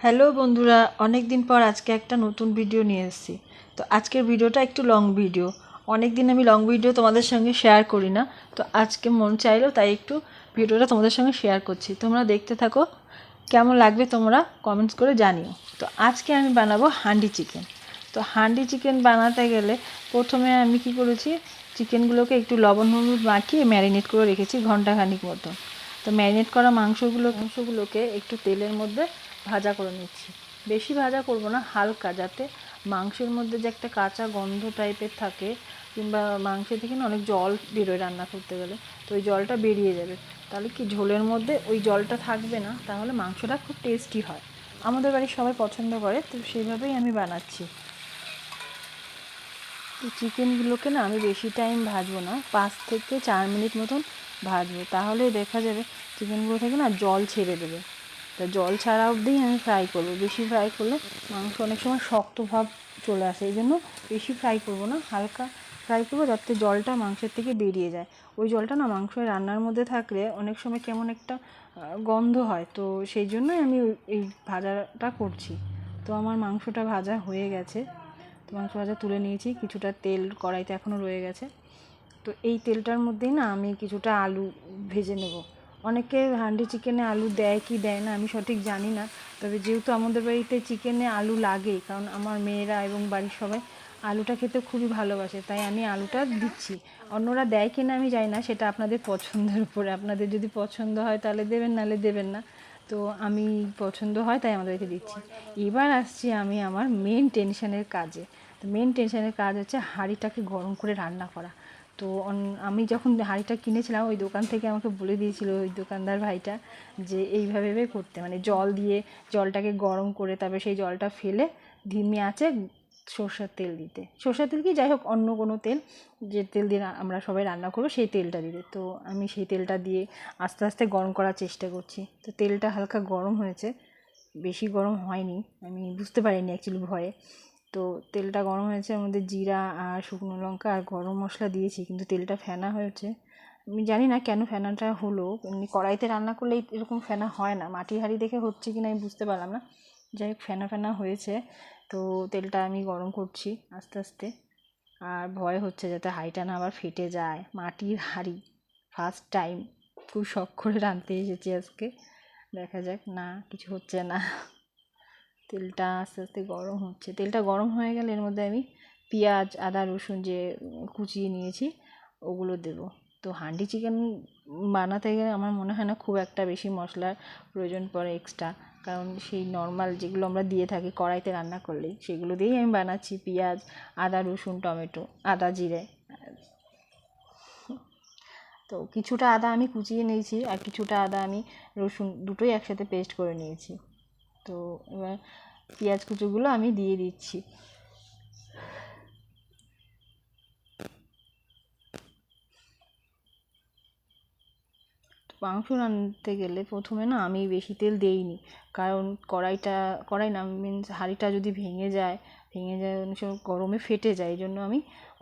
Hello বন্ধুরা, অনেক দিন পর আজকে একটা নতুন ভিডিও নিয়ে এসেছি। তো আজকের ভিডিওটা একটু লং ভিডিও। অনেক দিন আমি লং ভিডিও তোমাদের সঙ্গে শেয়ার করি না, তো আজকে মন চাইলো তাই একটু ভিডিওটা তোমাদের সঙ্গে শেয়ার করছি। তোমরা দেখতে থাকো, কেমন লাগবে তোমরা কমেন্টস করে জানিও। তো আজকে আমি বানাবো হান্ডি চিকেন। তো হান্ডি চিকেন বানাতে গেলে প্রথমে আমি কি করেছি, চিকেনগুলোকে একটু লবণ হলুদ মাখিয়ে ম্যারিনেট করে রেখেছি ঘন্টাখানিক মতো। তো ম্যারিনেট করা মাংসগুলোকে একটু তেলের মধ্যে ভাজা করে নিচ্ছি। বেশি ভাজা করব না, হালকা, যাতে মাংসের মধ্যে যে একটা কাঁচা গন্ধ টাইপের থাকে, কিংবা মাংসের থেকে না অনেক জল বেরোয় রান্না করতে গেলে, তো ওই জলটা বেরিয়ে যাবে। তাহলে কি ঝোলের মধ্যে ওই জলটা থাকবে না, তাহলে মাংসটা খুব টেস্টি হয়। আমাদের বাড়ির সবাই পছন্দ করে, তো সেইভাবেই আমি বানাচ্ছি। তো চিকেনগুলোকে না আমি বেশি টাইম ভাজবো না, 5 থেকে 4 মিনিট মতন ভাজবো, তাহলে দেখা যাবে চিকেনগুলো থেকে না জল ছেড়ে দেবে। তা জল ছাড়া অবধিই আমি ফ্রাই করবো। বেশি ফ্রাই করলে মাংস অনেক সময় শক্ত ভাব চলে আসে, এই জন্য বেশি ফ্রাই করবো না, হালকা ফ্রাই করবো যাতে জলটা মাংসের থেকে বেরিয়ে যায়। ওই জলটা না মাংসের রান্নার মধ্যে থাকলে অনেক সময় কেমন একটা গন্ধ হয়, তো সেই জন্যই আমি এই ভাজাটা করছি। তো আমার মাংসটা ভাজা হয়ে গেছে, তো মাংস ভাজা তুলে নিয়েছি। কিছুটা তেল কড়াইতে এখনও রয়ে গেছে, তো এই তেলটার মধ্যেই না আমি কিছুটা আলু ভেজে নেব। অনেকে হান্ডি চিকেনে আলু দেয় কি দেয় না আমি সঠিক জানি না, তবে যেহেতু আমাদের বাড়িতে চিকেনে আলু লাগেই, কারণ আমার মেয়েরা এবং বাড়ির সবাই আলুটা খেতে খুবই ভালোবাসে, তাই আমি আলুটা দিচ্ছি। অন্যরা দেয় কিনা আমি জানি না, সেটা আপনাদের পছন্দের উপরে। আপনাদের যদি পছন্দ হয় তাহলে দেবেন, নাহলে দেবেন না। তো আমি পছন্দ হয় তাই আমাদেরকে দিচ্ছি। এবার আসছি আমি আমার মেন টেনশনের কাজে। তো মেন টেনশনের কাজ হচ্ছে হাঁড়িটাকে গরম করে রান্না করা। তো আমি যখন হাঁড়িটা কিনেছিলাম, ওই দোকান থেকে আমাকে বলে দিয়েছিল ওই দোকানদার ভাইটা, যে এইভাবে করতে, মানে জল দিয়ে জলটাকে গরম করে তারপরে সেই জলটা ফেলে ধিমি আঁচে সরষের তেল দিতে। সরষের তেল কি যাই হোক, অন্য কোনো তেল, যে তেল দিয়ে আমরা সবাই রান্না করবো সেই তেলটা দিতে। তো আমি সেই তেলটা দিয়ে আস্তে আস্তে গরম করার চেষ্টা করছি। তো তেলটা হালকা গরম হয়েছে, বেশি গরম হয়নি, আমি বুঝতে পারিনি অ্যাকচুয়ালি ভয়ে। তো তেলটা গরম হয়েছে, এর মধ্যে জিরা আর শুকনো লঙ্কা আর গরম মশলা দিয়েছি, কিন্তু তেলটা ফেনা হয়েছে। আমি জানি না কেন ফেনাটা হলো, এমনি কড়াইতে রান্না করলে এরকম ফেনা হয় না, মাটির হাঁড়ি দেখে হচ্ছে কি না আমি বুঝতে পারলাম না। যাই হোক, ফেনা ফেনা হয়েছে। তো তেলটা আমি গরম করছি আস্তে আস্তে, আর ভয় হচ্ছে যাতে হাঁড়িটা না আবার ফেটে যায়। মাটির হাঁড়ি, ফার্স্ট টাইম, খুব শখ করে রাঁধতে এসেছি আজকে। দেখা যাক, না কিছু হচ্ছে না। তেলটা আস্তে আস্তে গরম হচ্ছে। তেলটা গরম হয়ে গেলে এর মধ্যে আমি পেঁয়াজ আদা রসুন যে কুচিয়ে নিয়েছি ওগুলো দেবো। তো হান্ডি চিকেন বানাতে গেলে আমার মনে হয় না খুব একটা বেশি মশলার প্রয়োজন পড়ে এক্সট্রা, কারণ সেই নর্মাল যেগুলো আমরা দিয়ে থাকি কড়াইতে রান্না করলেই, সেগুলো দিয়েই আমি বানাচ্ছি। পেঁয়াজ আদা রসুন টমেটো আদা জিরে, তো কিছুটা আদা আমি কুচিয়ে নিয়েছি আর কিছুটা আদা আমি রসুন দুটোই একসাথে পেস্ট করে নিয়েছি। তো এবার পেঁয়াজ কুচোগুলো আমি দিয়ে দিচ্ছি। মাংস রাঁধতে গেলে প্রথমে না আমি বেশি তেল দেইনি, কারণ কড়াই না মিন্স হাঁড়িটা যদি ভেঙে যায় অনেক সময় গরমে ফেটে যায়, এই জন্য আমি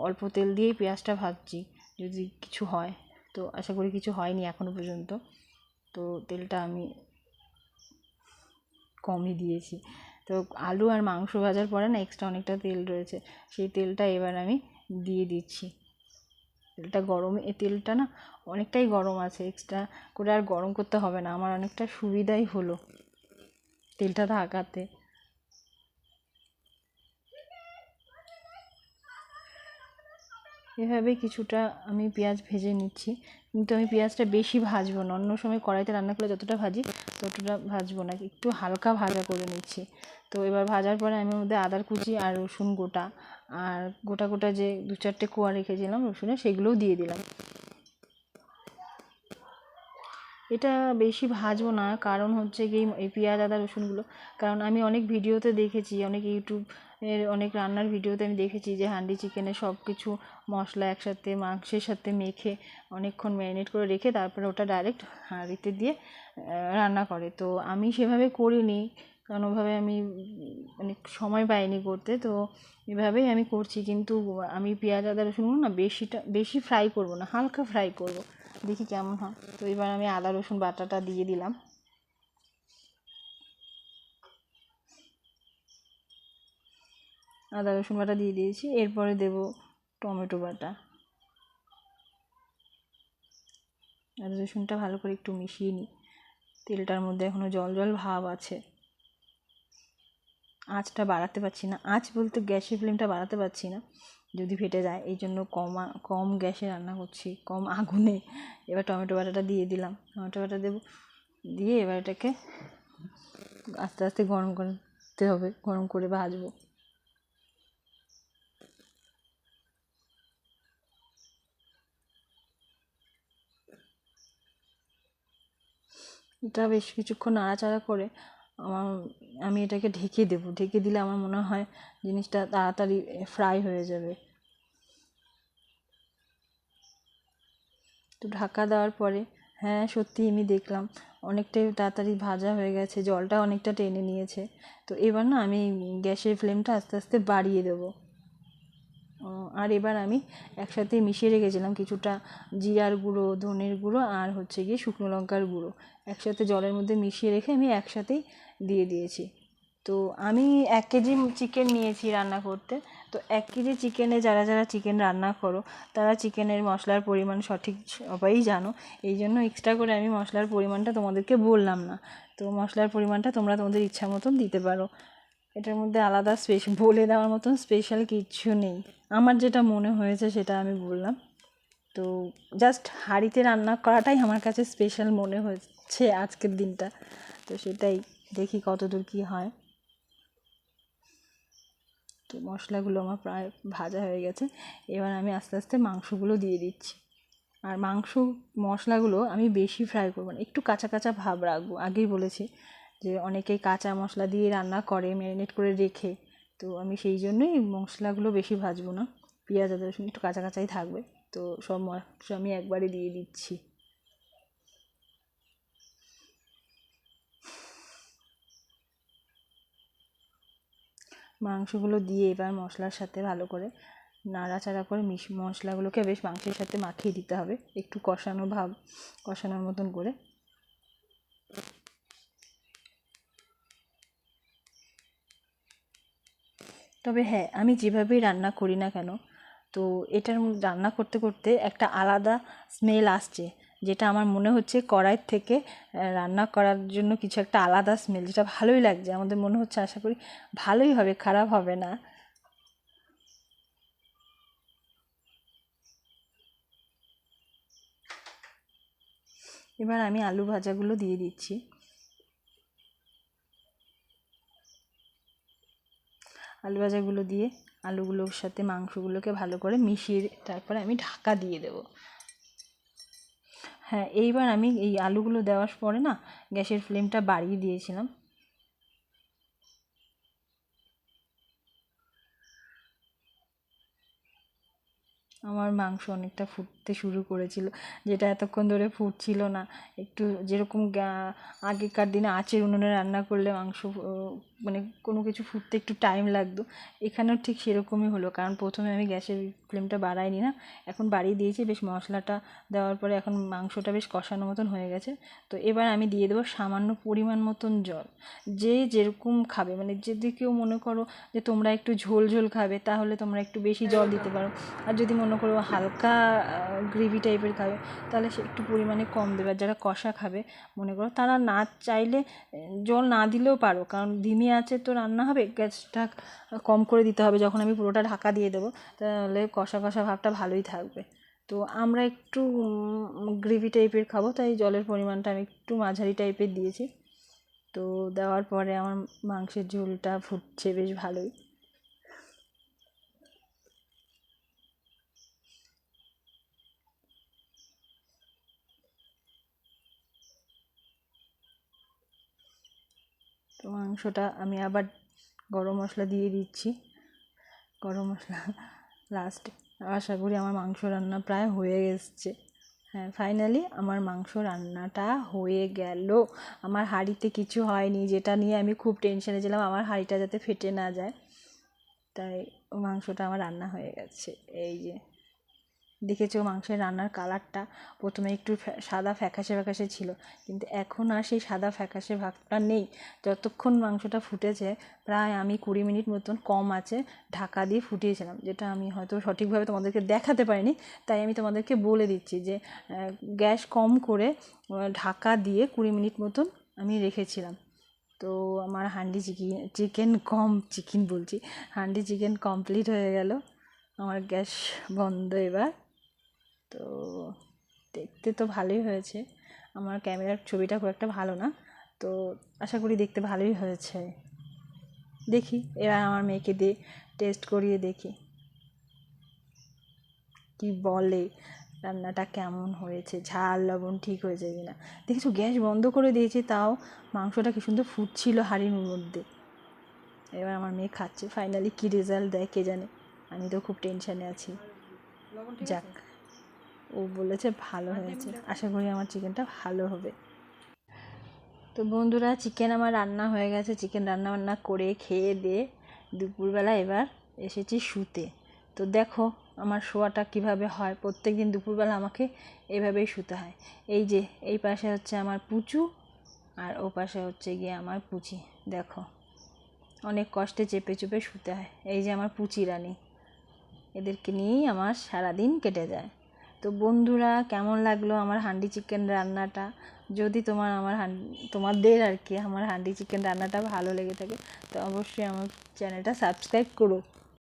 অল্প তেল দিয়েই পেঁয়াজটা ভাজছি যদি কিছু হয়। তো আশা করি কিছু হয়নি এখনও পর্যন্ত। তো তেলটা আমি কমই দিয়েছি। তো আলু আর মাংস ভাজার পরে না এক্সট্রা অনেকটা তেল রয়েছে, সেই তেলটা এবার আমি দিয়ে দিচ্ছি। তেলটা গরম, এই তেলটা না অনেকটাই গরম আছে, এক্সট্রা করে আর গরম করতে হবে না, আমার অনেকটা সুবিধাই হলো তেলটা থাকাতে। এভাবে কিছুটা আমি পেঁয়াজ ভেজে নিচ্ছি, কিন্তু আমি পেঁয়াজটা বেশি ভাজবো না। অন্য সময় কড়াইতে রান্না করলে যতটা ভাজি ততটা ভাজবো না, একটু হালকা ভাজা করে নিচ্ছি। তো এবার ভাজার পরে আমি ওর মধ্যে আদার কুচি আর রসুন গোটা আর গোটা গোটা যে 2-4টে কোয়া রেখেছিলাম রসুনের, সেগুলোও দিয়ে দিলাম। এটা বেশি ভাজবো না, কারণ হচ্ছে কি এই পেঁয়াজ আদা রসুনগুলো, কারণ আমি অনেক ভিডিওতে দেখেছি, অনেক ইউটিউবের অনেক রান্নার ভিডিওতে আমি দেখেছি যে হান্ডি চিকেনে সব কিছু মশলা একসাথে মাংসের সাথে মেখে অনেকক্ষণ ম্যারিনেট করে রেখে তারপরে ওটা ডাইরেক্ট হাঁড়িতে দিয়ে রান্না করে। তো আমি সেভাবে করিনি, কারণ ওভাবে আমি অনেক সময় পাইনি করতে, তো এভাবেই আমি করছি। কিন্তু আমি পেঁয়াজ আদা রসুনগুলো না বেশি ফ্রাই করব না, হালকা ফ্রাই করব, দেখি কেমন হয়। তো এবার আমি আদা রসুন বাটাটা দিয়ে দিলাম। আদা রসুন বাটা দিয়ে দিয়েছি। এরপরে দেব টমেটো বাটা। আদা রসুনটা ভালো করে একটু মিশিয়ে নিই। তেলটার মধ্যে এখনও জল জল ভাব আছে। আঁচটা বাড়াতে পারছি না, আঁচ বলতে গ্যাসের ফ্লেমটা বাড়াতে পারছি না, যদি ফেটে যায়, এই জন্য কম গ্যাসে রান্না করছি, কম আগুনে। এবার টমেটো বাটাটা দিয়ে দিলাম, টমেটো বাটা দেবো, দিয়ে এবার এটাকে আস্তে আস্তে গরম করতে হবে, গরম করে ভাজবো। এটা বেশ কিছুক্ষণ নাড়াচাড়া করে আমি এটাকে ঢেকে দেবো। ঢেকে দিলে আমার মনে হয় জিনিসটা তাড়াতাড়ি ফ্রাই হয়ে যাবে। তো ঢাকা দেওয়ার পরে হ্যাঁ সত্যি আমি দেখলাম অনেকটাই তাড়াতাড়ি ভাজা হয়ে গেছে, জলটা অনেকটা টেনে নিয়েছে। তো এবার না আমি গ্যাসের ফ্লেমটা আস্তে আস্তে বাড়িয়ে দেবো। আর এবার আমি একসাথে মিশিয়ে রেখেছিলাম কিছুটা জিরার গুঁড়ো, ধনের গুঁড়ো আর হচ্ছে গিয়ে শুকনো লঙ্কার গুঁড়ো, একসাথে জলের মধ্যে মিশিয়ে রেখে আমি একসাথেই দিয়ে দিয়েছি। তো আমি 1 কেজি চিকেন নিয়েছি রান্না করতে। তো 1 কেজি চিকেনে যারা যারা চিকেন রান্না করো তারা চিকেনের মশলার পরিমাণ সঠিক সবাই জানো, এই জন্য এক্সট্রা করে আমি মশলার পরিমাণটা তোমাদেরকে বললাম না। তো মশলার পরিমাণটা তোমরা তোমাদের ইচ্ছা মতন দিতে পারো। এটার মধ্যে আলাদা বলে দেওয়ার মতন স্পেশাল কিচ্ছু নেই, আমার যেটা মনে হয়েছে সেটা আমি বললাম। তো জাস্ট হাঁড়িতে রান্না করাটাই আমার কাছে স্পেশাল মনে হচ্ছে আজকের দিনটা। তো সেটাই, দেখি কতদূর কী হয়। তো মশলাগুলো আমার প্রায় ভাজা হয়ে গেছে, এবার আমি আস্তে আস্তে মাংসগুলো দিয়ে দিচ্ছি। আর মশলাগুলো আমি বেশি ফ্রাই করবো না, একটু কাঁচা কাঁচা ভাব রাখবো। আগেই বলেছি যে অনেকেই কাঁচা মশলা দিয়ে রান্না করে ম্যারিনেট করে রেখে, তো আমি সেই জন্যই মশলাগুলো বেশি ভাজবো না, পেঁয়াজ আদা রসুন একটু কাঁচা কাঁচাই থাকবে। তো সব মশলা আমি একবারে দিয়ে দিচ্ছি। মাংসগুলো দিয়ে এবার মশলার সাথে ভালো করে নাড়াচাড়া করে মশলাগুলোকে বেশ মাংসের সাথে মাখিয়ে দিতে হবে, একটু কষানোর মতন করে। তবে হ্যাঁ, আমি যেভাবেই রান্না করি না কেন, তো এটার রান্না করতে করতে একটা আলাদা স্মেল আসছে, যেটা আমার মনে হচ্ছে কড়াইয়ের থেকে রান্না করার জন্য কিছু একটা আলাদা স্মেল, যেটা ভালোই লাগছে। আমাদের মনে হচ্ছে আশা করি ভালোই হবে, খারাপ হবে না। এবার আমি আলু ভাজাগুলো দিয়ে দিচ্ছি। আলু ভাজাগুলো দিয়ে আলুগুলোর সাথে মাংসগুলোকে ভালো করে মিশিয়ে তারপরে আমি ঢাকা দিয়ে দেবো। হ্যাঁ, এইবার আমি এই আলুগুলো দেওয়ার পরে না গ্যাসের ফ্লেমটা বাড়িয়ে দিয়েছিলাম। আমার মাংস অনেকটা ফুটতে শুরু করেছিল, যেটা এতক্ষণ ধরে ফুটছিল না। একটু যেরকম আগেকার দিনে আঁচের উনুনে রান্না করলে মাংস মানে কোনো কিছু ফুটতে একটু টাইম লাগতো, এখানেও ঠিক সেরকমই হলো। কারণ প্রথমে আমি গ্যাসের ফ্লেমটা বাড়াইনি না, এখন বাড়িয়ে দিয়েছি। বেশ মশলাটা দেওয়ার পরে এখন মাংসটা বেশ কষানো মতন হয়ে গেছে। তো এবার আমি দিয়ে দেবো সামান্য পরিমাণ মতন জল। যে যেরকম খাবে, মানে যদি কেউ মনে করো যে তোমরা একটু ঝোল ঝোল খাবে, তাহলে তোমরা একটু বেশি জল দিতে পারো। আর যদি মনে করো হালকা গ্রেভি টাইপের খাবে, তাহলে সে একটু পরিমাণে কম দেবে। আর যারা কষা খাবে মনে করো, তারা না চাইলে জল না দিলেও পারো, কারণ ধিমি আঁচে তো রান্না হবে, গ্যাসটা কম করে দিতে হবে যখন আমি পুরোটা ঢাকা দিয়ে দেবো, তাহলে কষা কষা ভাবটা ভালোই থাকবে। তো আমরা একটু গ্রেভি টাইপের খাবো, তাই জলের পরিমাণটা আমি একটু মাঝারি টাইপের দিয়েছি। তো দেওয়ার পরে আমার মাংসের ঝোলটা ফুটছে বেশ ভালোই। তো মাংসটা আমি আবার গরম মশলা দিয়ে দিচ্ছি, গরম মশলা লাস্টে। আশা করি আমার মাংস রান্না প্রায় হয়ে এসছে। হ্যাঁ, ফাইনালি আমার মাংস রান্নাটা হয়ে গেল। আমার হাঁড়িতে কিছু হয়নি, যেটা নিয়ে আমি খুব টেনশনে ছিলাম, আমার হাঁড়িটা যাতে ফেটে না যায়। তাই মাংসটা আমার রান্না হয়ে গেছে, এই যে। দেখেছো মাংসের রান্নার কালারটা প্রথমে একটু সাদা ফ্যাকাশে ফ্যাকাশে ছিল, কিন্তু এখন আর সেই সাদা ফ্যাকাশে ভাবটা নেই। যতক্ষণ মাংসটা ফুটেছে, প্রায় আমি 20 মিনিট মতন কম আছে ঢাকা দিয়ে ফুটিয়েছিলাম, যেটা আমি হয়তো সঠিকভাবে তোমাদেরকে দেখাতে পারিনি, তাই আমি তোমাদেরকে বলে দিচ্ছি যে গ্যাস কম করে ঢাকা দিয়ে 20 মিনিট মতন আমি রেখেছিলাম। তো আমার হান্ডি চিকেন কমপ্লিট হয়ে গেল। আমার গ্যাস বন্ধ এবার। তো দেখতে তো ভালোই হয়েছে, আমার ক্যামেরার ছবিটা খুব একটা ভালো না, তো আশা করি দেখতে ভালোই হয়েছে। দেখি এবার আমার মেয়েকে দিয়ে টেস্ট করিয়ে দেখি কি বলে, রান্নাটা কেমন হয়েছে, ঝাল লবণ ঠিক হয়েছে কিনা। দেখেছো গ্যাস বন্ধ করে দিয়েছি, তাও মাংসটা কি সুন্দর ফুটছিল হাঁড়ির মধ্যে। এবার আমার মেয়ে খাচ্ছে, ফাইনালি কী রেজাল্ট দেয় কে জানে, আমি তো খুব টেনশানে আছি। যাক, ও বলেছে ভালো হয়েছে, আশা করি আমার চিকেনটা ভালো হবে। তো বন্ধুরা, চিকেন আমার রান্না হয়ে গেছে। চিকেন রান্না বান্না করে খেয়ে দিয়ে দুপুরবেলা এবার এসেছি শুতে। তো দেখো আমার শোয়াটা কিভাবে হয়। প্রত্যেক দিন দুপুরবেলা আমাকে এভাবেই শুতে হয়। এই যে এই পাশে হচ্ছে আমার পুচু, আর ও পাশে হচ্ছে গিয়ে আমার পুচি। দেখো অনেক কষ্টে চেপে চুপে শুতে হয়। এই যে আমার পুচি রানী, এদেরকে নিয়েই আমার সারাদিন কেটে যায়। তো বন্ধুরা, কেমন লাগলো আমার হান্ডি চিকেন রান্নাটা? যদি তোমাদের আর কি আমার হান্ডি চিকেন রান্নাটা ভালো লেগে থাকে, তো অবশ্যই আমার চ্যানেলটা সাবস্ক্রাইব করো।